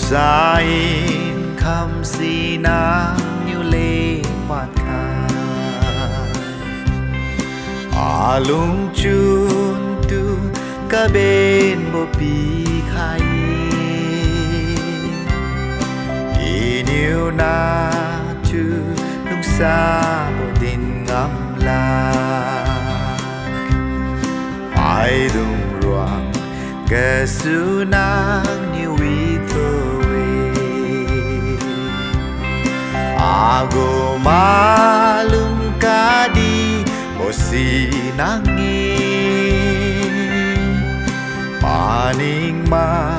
xa in khăm si nắng như lê bát kha lung chun tu cả bên bộ PIKHAI yêu na tu LUNGSABO din ngắm lạc ai dung ruang ke su nang ni wi thoe ago malum ka di si nang maning ma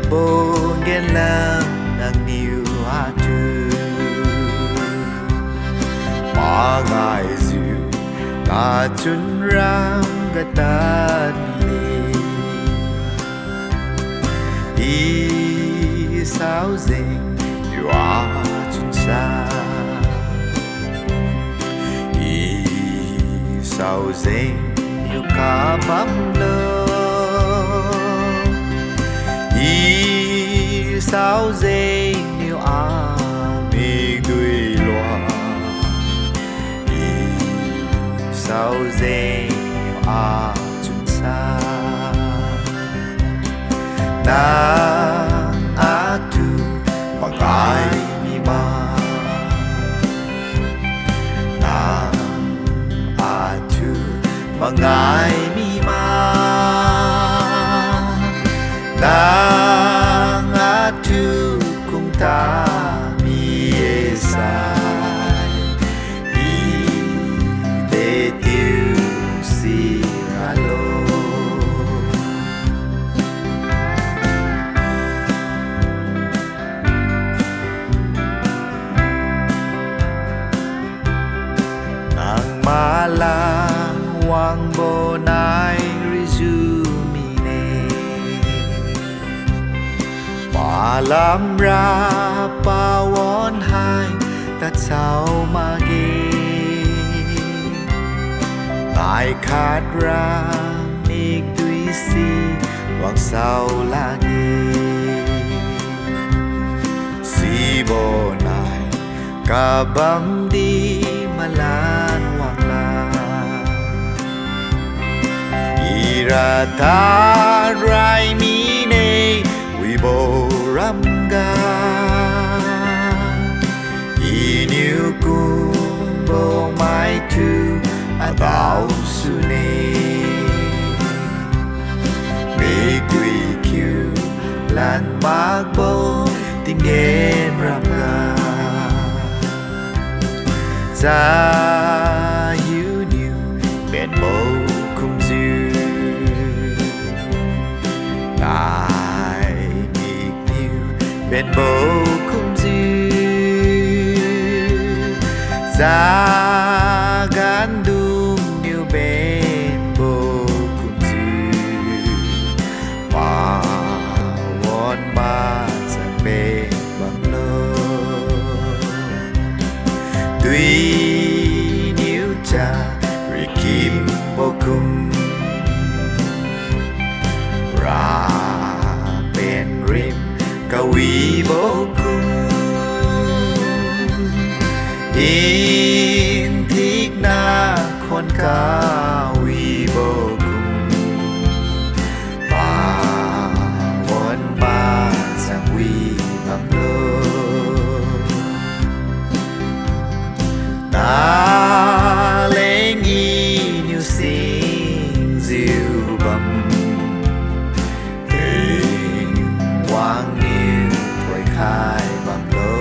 bongen lang nang niu atu mangai zu ta chun rang ga ta i sao ding you are chun sa sao ding yêu cả bám lơ y sao ding yêu mi đuôi loa y sao ding yêu chun sa nang tu bằng ai mi ma mangai mi ma nang atu kung ta mi esai i de tiu si alo nang mala WANG BONAI resumine Malam ra pawon hai tat sao mage Nai khát ra nik tui si WANG sao lagi Si BONAI kabam di malan WANG la Ira ta rai mi ne wi bo ramga Inu KUNGBO mai tu adao su ne Big WIJIU lan bạc bo tình gen ramga Za you knew ben bo kum du Nai big new ben bo kum du Za gan dung new ben bo kum du Ma won ma sang ben bang lo Tuy new cha rikim bo kum Ra bên rim ka wi bo kum In thích na khon ka wi bo kum Ba won ba sang wi bang lo Ta lên y như sinh diệu bầm Tình quang như tuổi khai bằng lô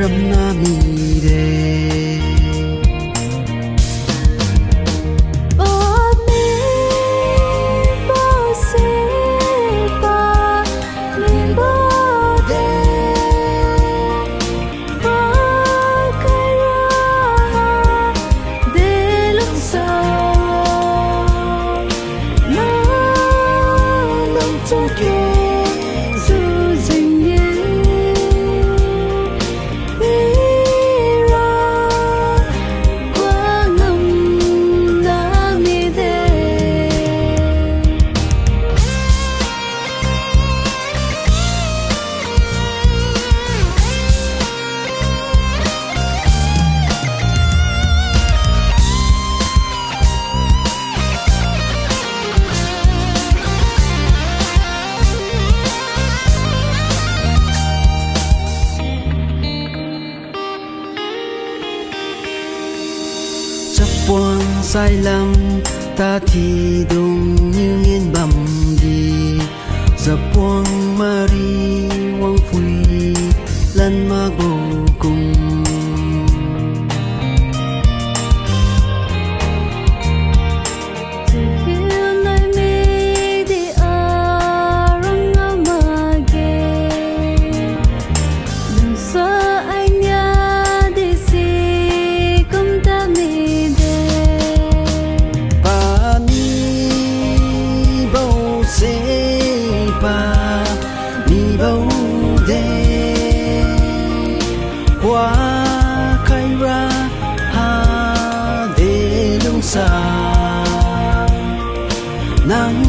RAMNAH mi de Buông sai lầm ta thì đúng như nghiên bầm đi giờ buông Mari Wang phui lần mà bầu cùng KHAI ra HADE LUNGSA nắng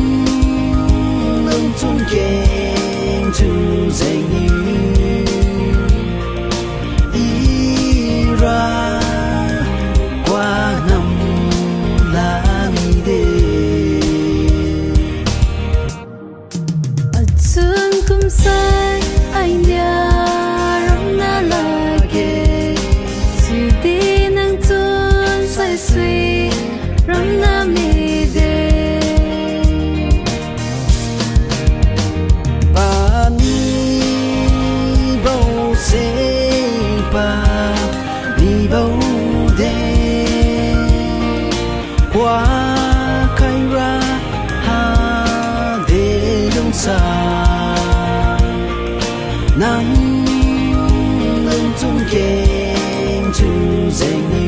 lưng chung keng chu JENG ira qua năm là mi de ở trường cũng sai anh nhà RAMNAH mi de ba ni bầu se pa ni bầu de KUAK ra HADE LUNGSA nắng lưng chung keng chu JENG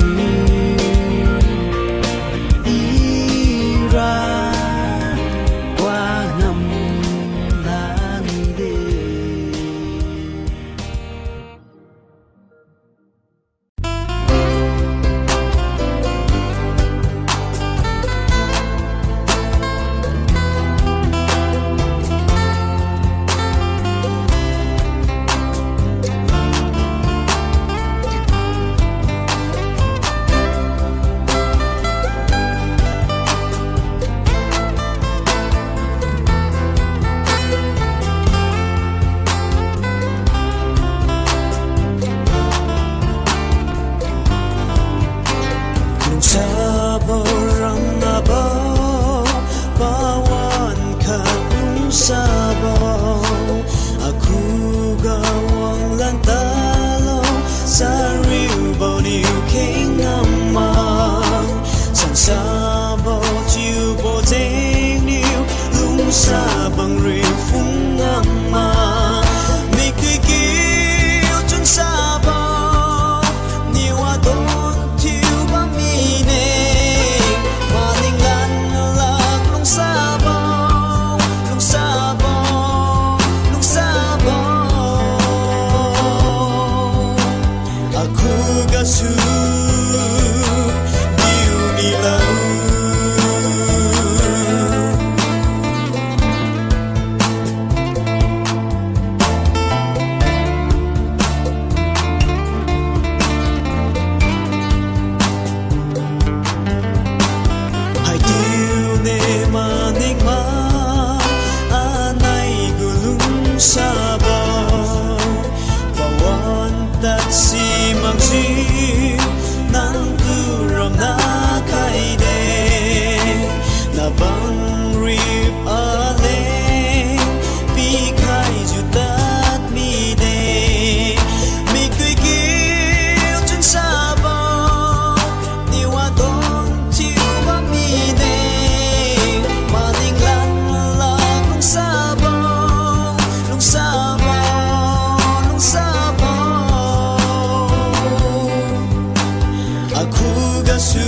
gasu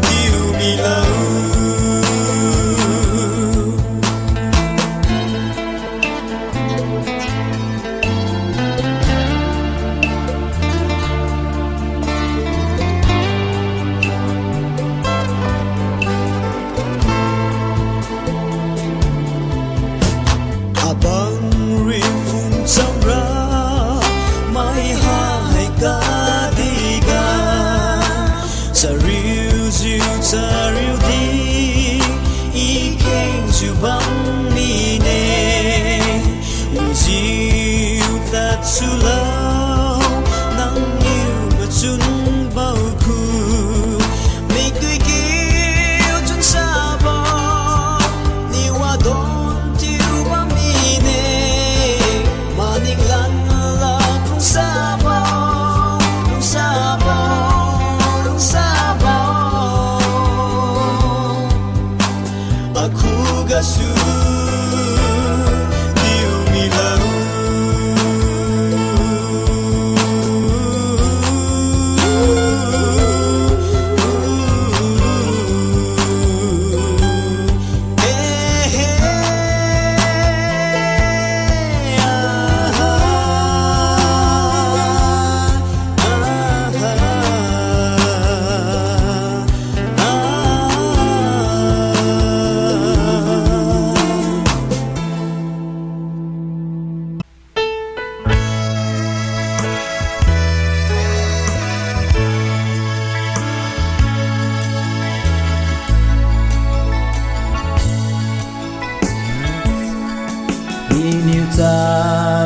diu milau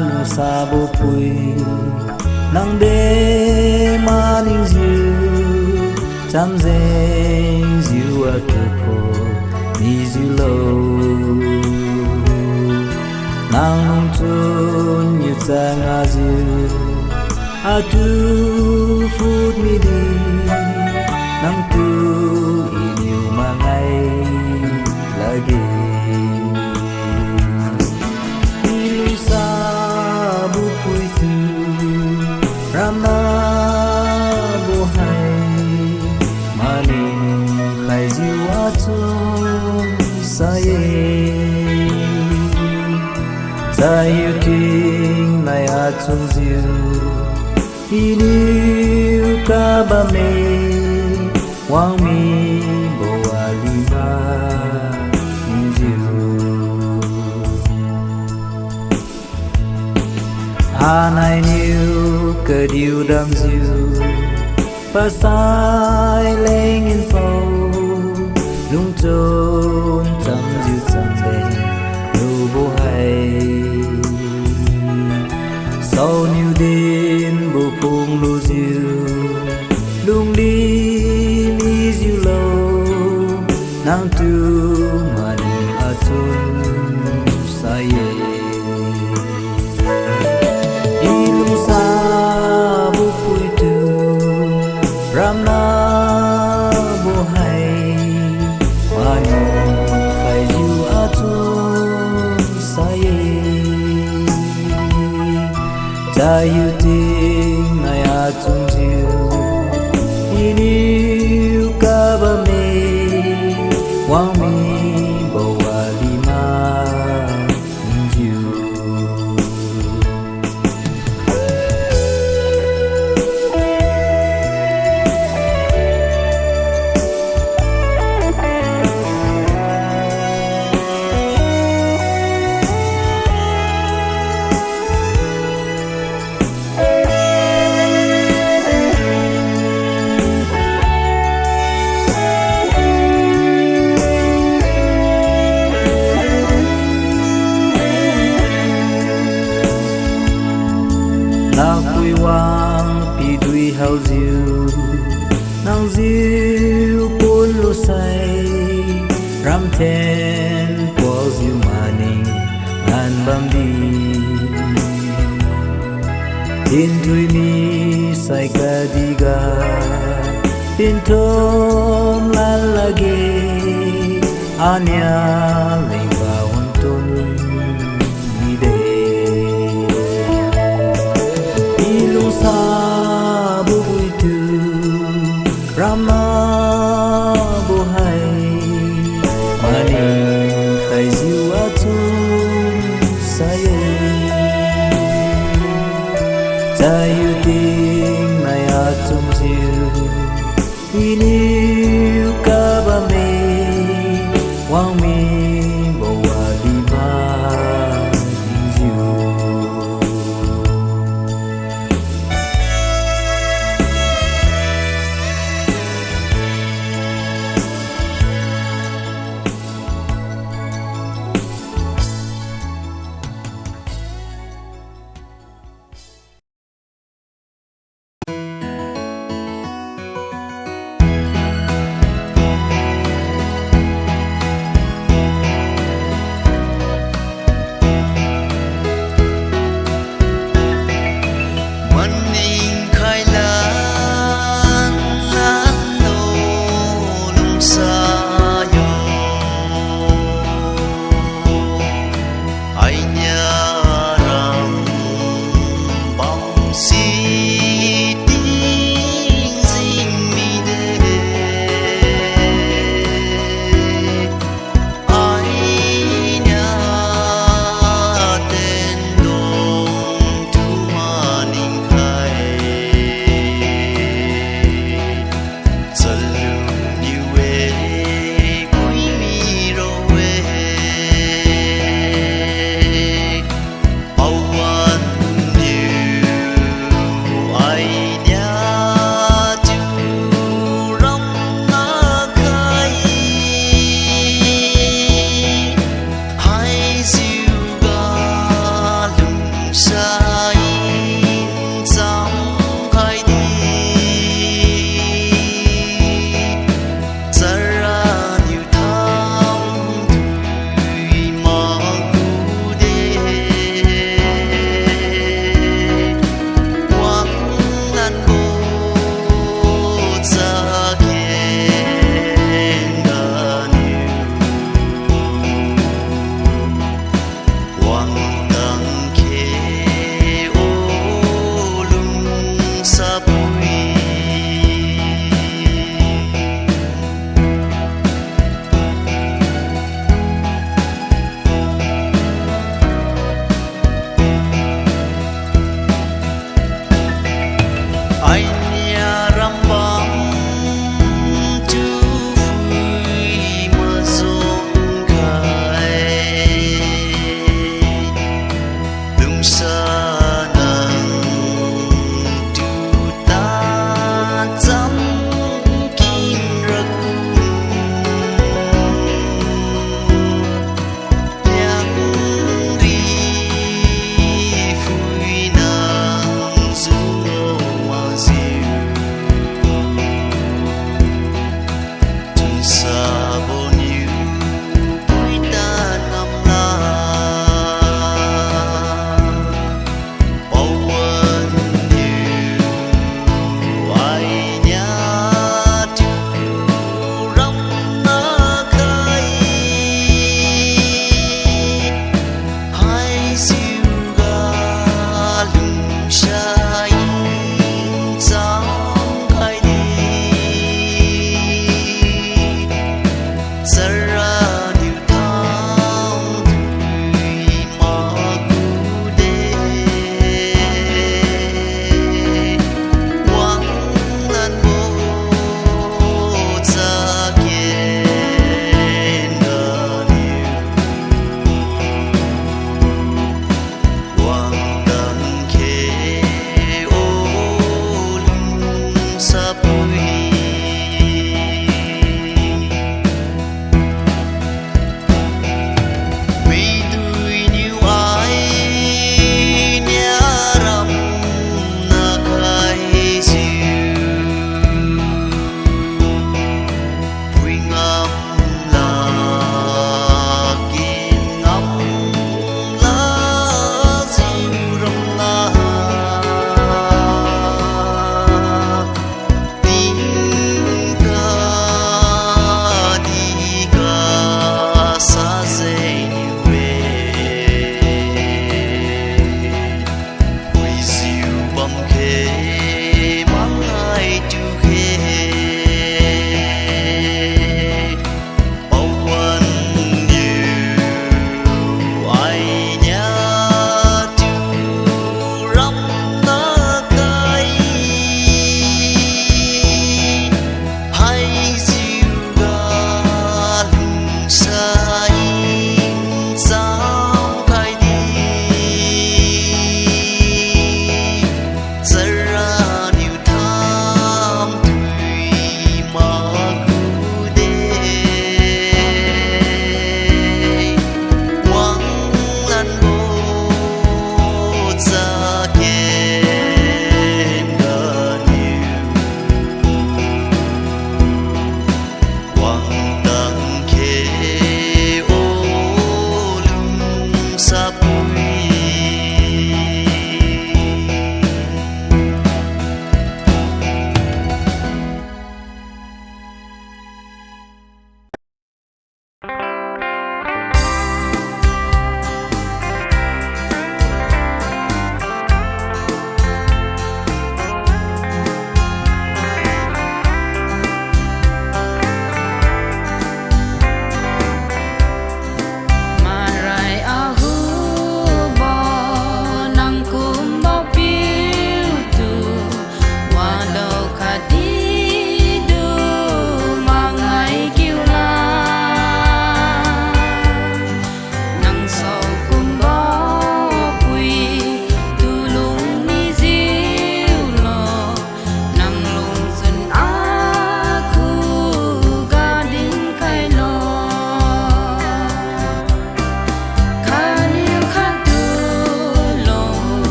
LUNGSAPUI nang de maning ziu cham jeng ziu atuko ni ziu lo nang chun yu chang a ziu atu food mi di nang tu iniu mangai lagi LUNGSAPUI tu RAMNAH bohai maning khai ziu atum saye sayu ting nai atum ziu iniu kabame wang mi bo alima ninjiu anai niu cơ điu đam diu pasai leng in phâu lung chôn chăm diu chăm đen lu bo hay sau niu đêm bo phung lu diu lung đi mi diu lâu nang tu mani atun saye LUNGSAPUI tu RAMNAH bohai maning khai ziu atum saye jayu ting nai atum ziu iniu kabame wang mi bo alima ninjiu Kui wang pi dui hao ziu nang ziu pun lu sai ram ten po ziu maning ngan bam di tin tui mi sai ka diga tin tom la lagi anya leng ba untun ni de LUNGSAPUI tu RAMNAH BOHAI Maning khai diu atun saye Tayu ting nai atum diu Iniu kabame Wang mi bawa di bang tingjoubo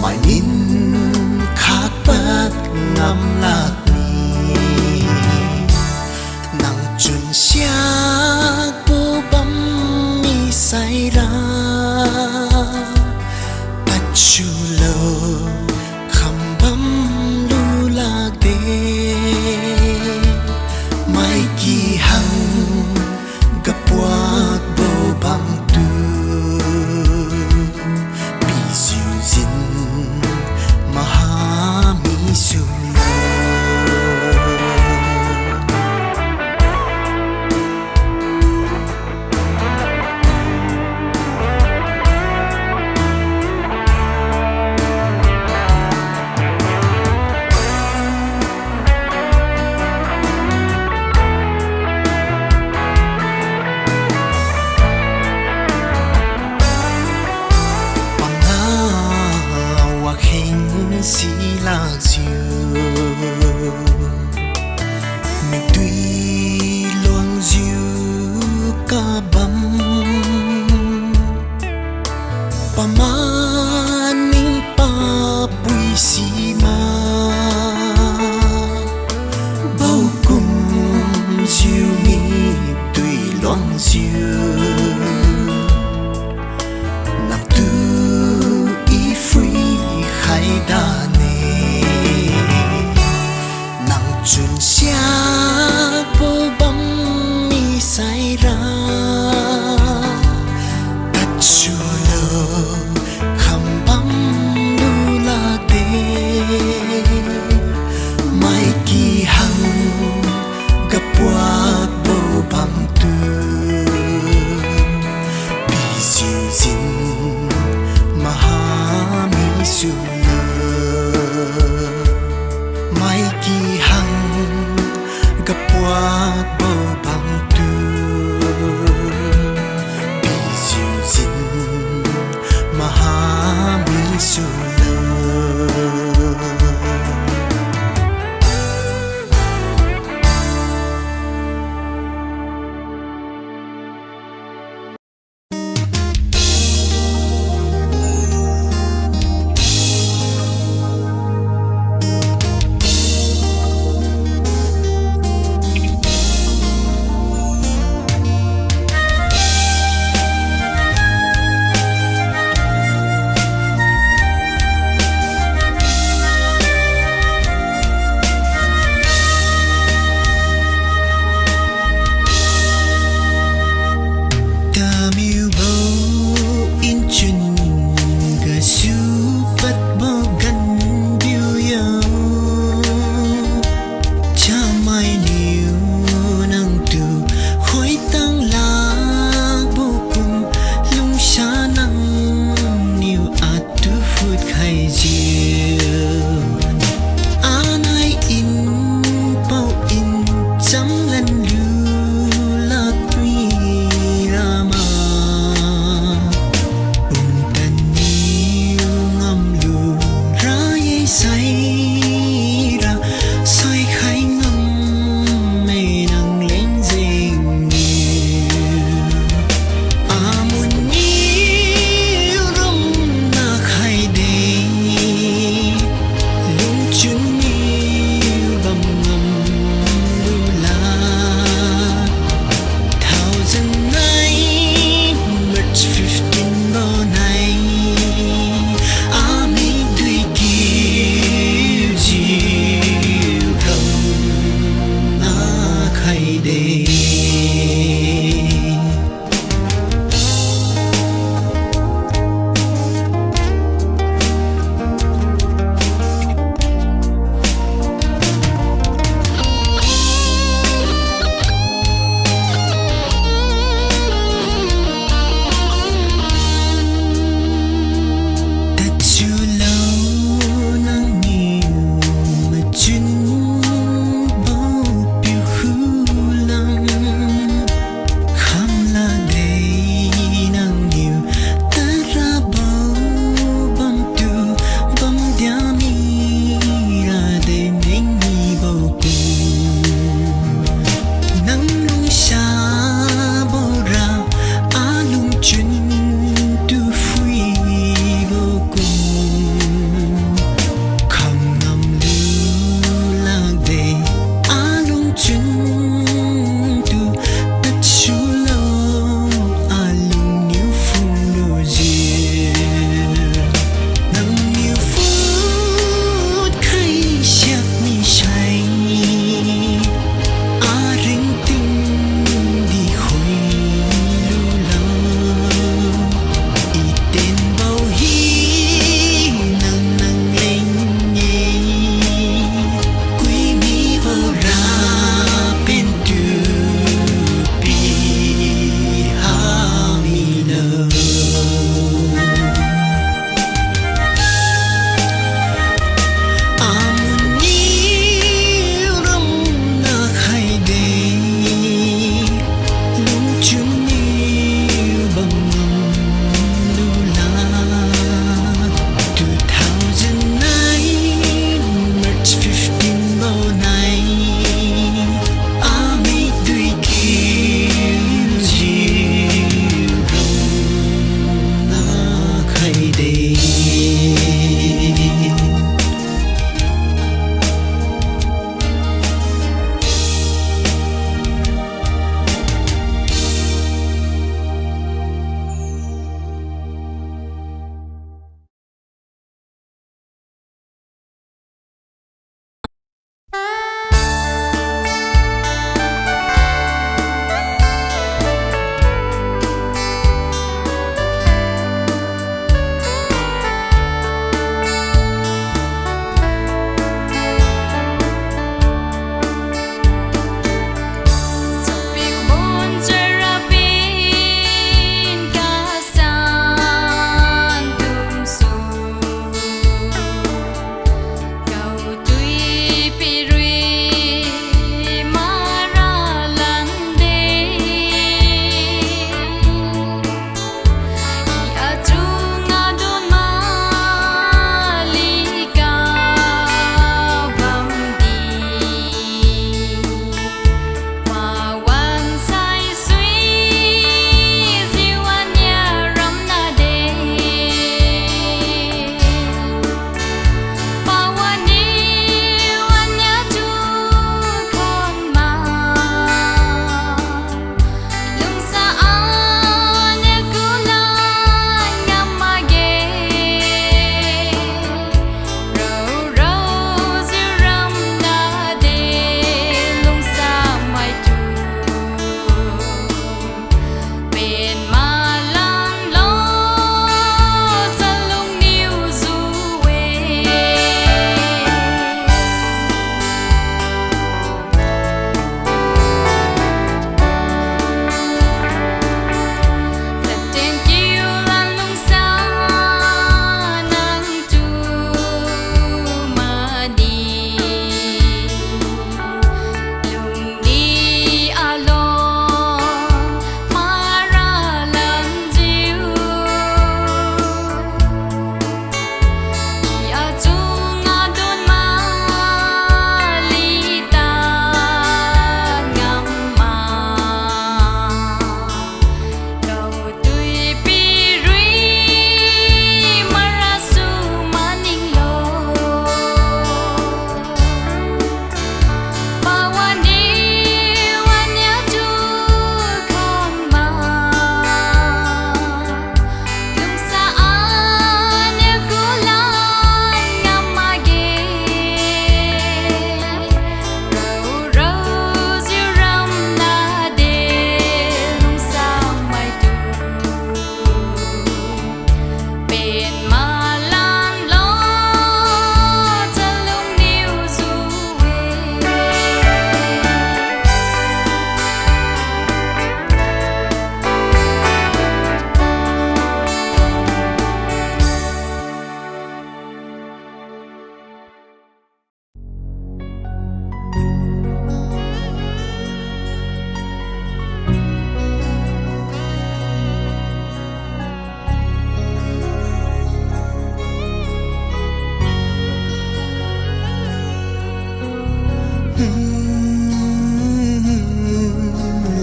Mai in khát bát lắm lạc ni nắng chun xiang bố bấm mi say ra tắt chu lâu khăm bấm lu lạc đê mai kỳ hằng gặp quạt bầu bằng tu bị dịu dịn mà ha mi su xí lạc diều mình tuy loang diều ca bấm pa man ning pa bui xí ma bao cùng diều mi tuy loang diều nằm tu ý free khai đa chun xiang bố bấm mi say ra tắt chu lâu khăm bấm lu la đê mai kỳ hằng gặp quạt bầu bằng tu bị dịu dịn mà ha mi su mai kỳ hằng gặp quạt bầu bằng tu bị dịu dịn mà ha mi su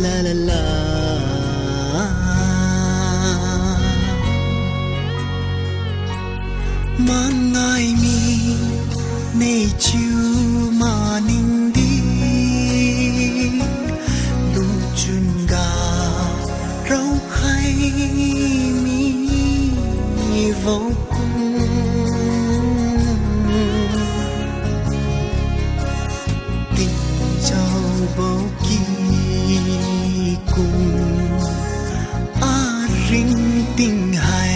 La la la. Mangai mi nei chu ma ning di lung chun ga rau khai mi vô tình châu bao kỳ cùng a rinh tình hay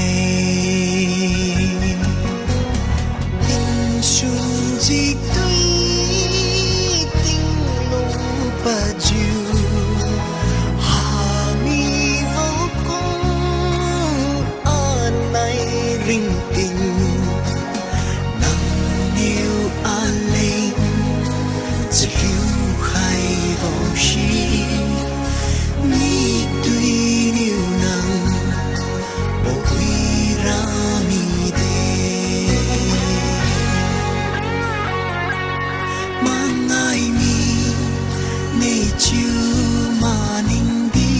chỉ tuy tình lung ba jiu hà mi vô cùng an nay rinh tình nắng yêu an lên chỉ lưu khai vô shi mi tuy yêu nắng bộ quy ra mi chiu ma ning di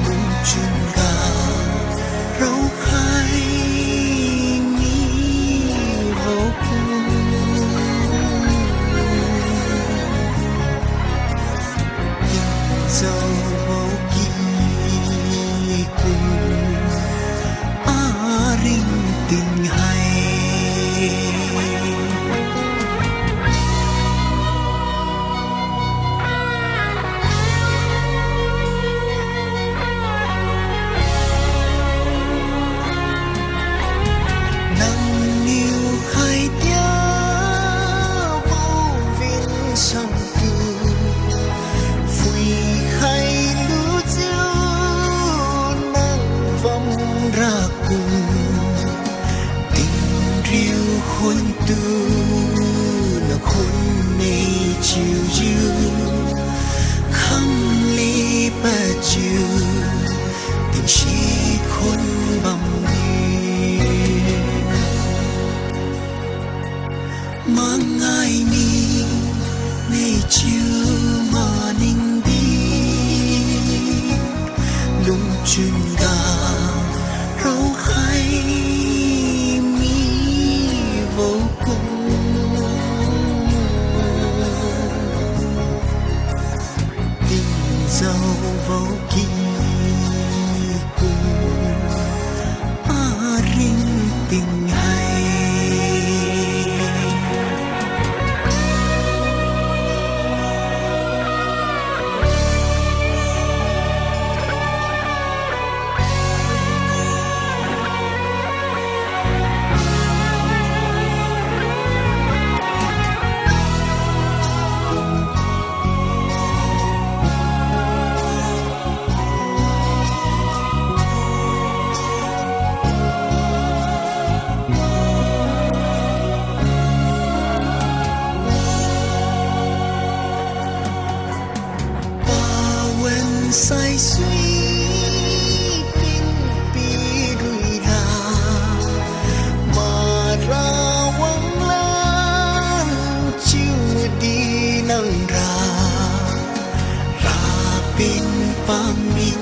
lung chun ga rau khai mi vô cùng tình dâu vô kỳ cùng a rinh tình hay khôn tu là khôn mê chiều chiều khăm ly ba chiều tình sĩ khôn bầm đi mang ai mi mê chiều mà ninh đi lung chun ga rau khai vô cùng tình dâu vô kỳ cùng a rinh tình hay say suy tin pi rui ra mà ra wang lan chiu đi nang ra ra pin pang min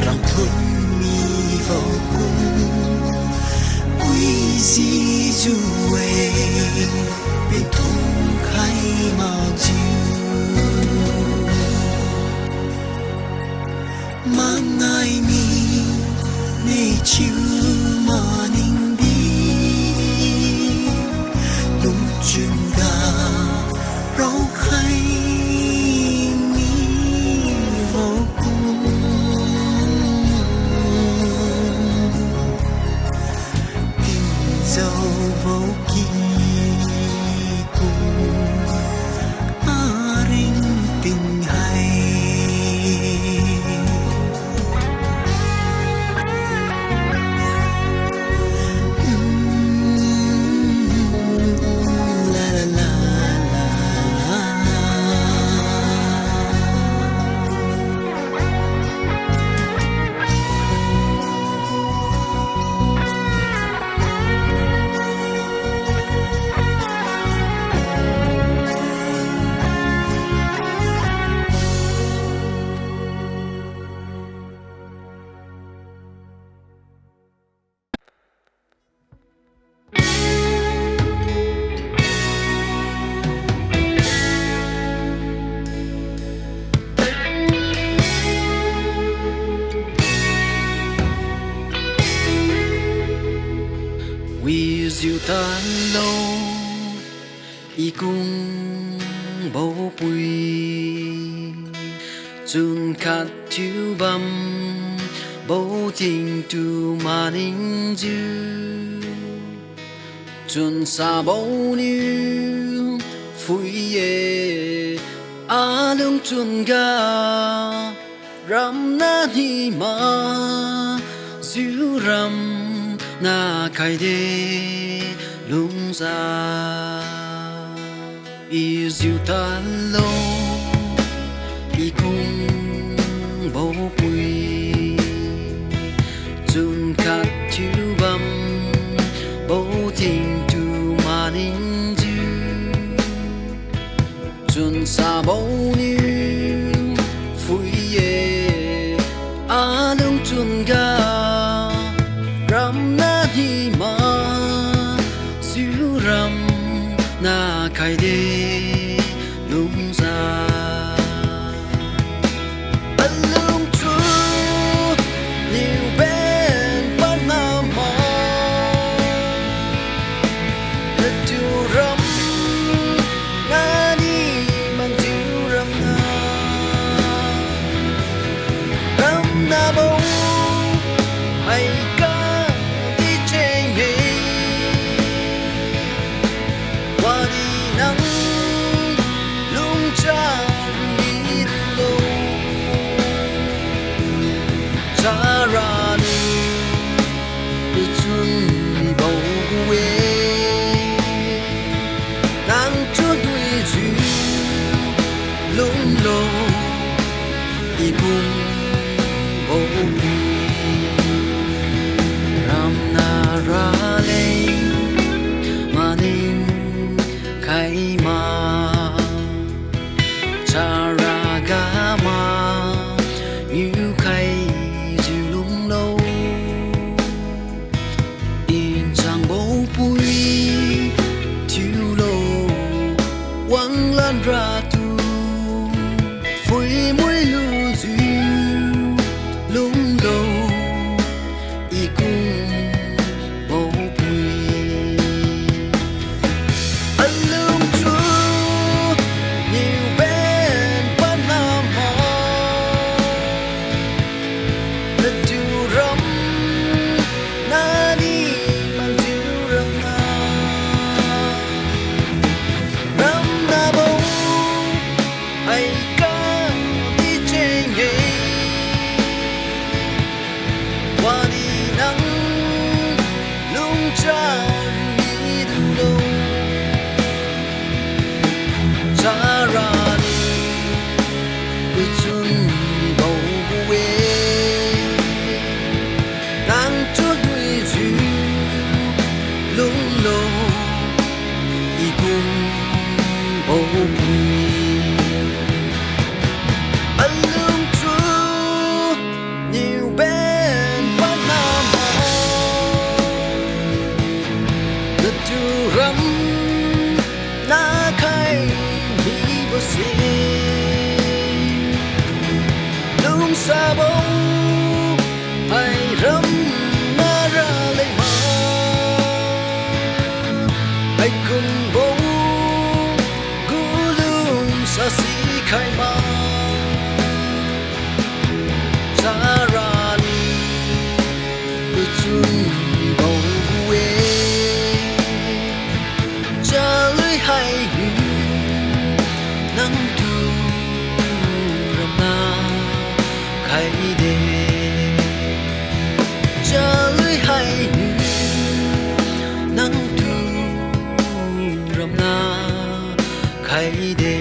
rang thun mi vô cùng WIJIU bên thung khai màu chiu mang ai mi nei chiu ma ning đi lung chun ga rau khai mi vô cùng tình dâu vô kỳ cùng a rinh tình hay la la la y cung bầu bùi chun khát thiếu băm bầu tình tu mà ninh dư chun sa bầu niu phui ye a lung chun ga RAMNAH ni ma diu ram na khai de lung sa y diu TADLO y cung bầu bùi chun khát thiếu băm bầu tình tu mà ninh dư chun sa bầu niu phui ye a lung chun ga RAMNAH ni ma diu ram na khai de lung sa alung chu liu ben ban na ma le tu ram na đi mang diu ram na bông ai ca đi trên nghề qua đi nắng lung cha đi đâu cha ra đi xuân bầu quê nắng chúa đuôi dịu lung lô y cung bầu RAMNAH ra lên mà ninh khai ma cha ra ga ma như khai dịu lung lâu in trang bầu bùi thiếu lô quăng lan ra tu phôi mũi lưu dịu lung lâu y cung bầu bùi anh lung chu nhiều bên ban nam ho let you ram na đi mang diu ram na bông ai ca đi trên nghề qua đi nắng lung cha đi đâu cha ra đi xuân bầu quê nắng chúa đuôi dịu lung lô y cung bầu bùi anh lung chu nhiều bên ban nam ho let you ram na khai mi bo se LUNGSABO ai ram na ra le ma ai KUNGBO gu lung sa si khai ma cha ra ni chun bầu quê CHALUI hai nữ nắng tu RAMNAH khai de CHALUI hai nữ nắng tu RAMNAH khai de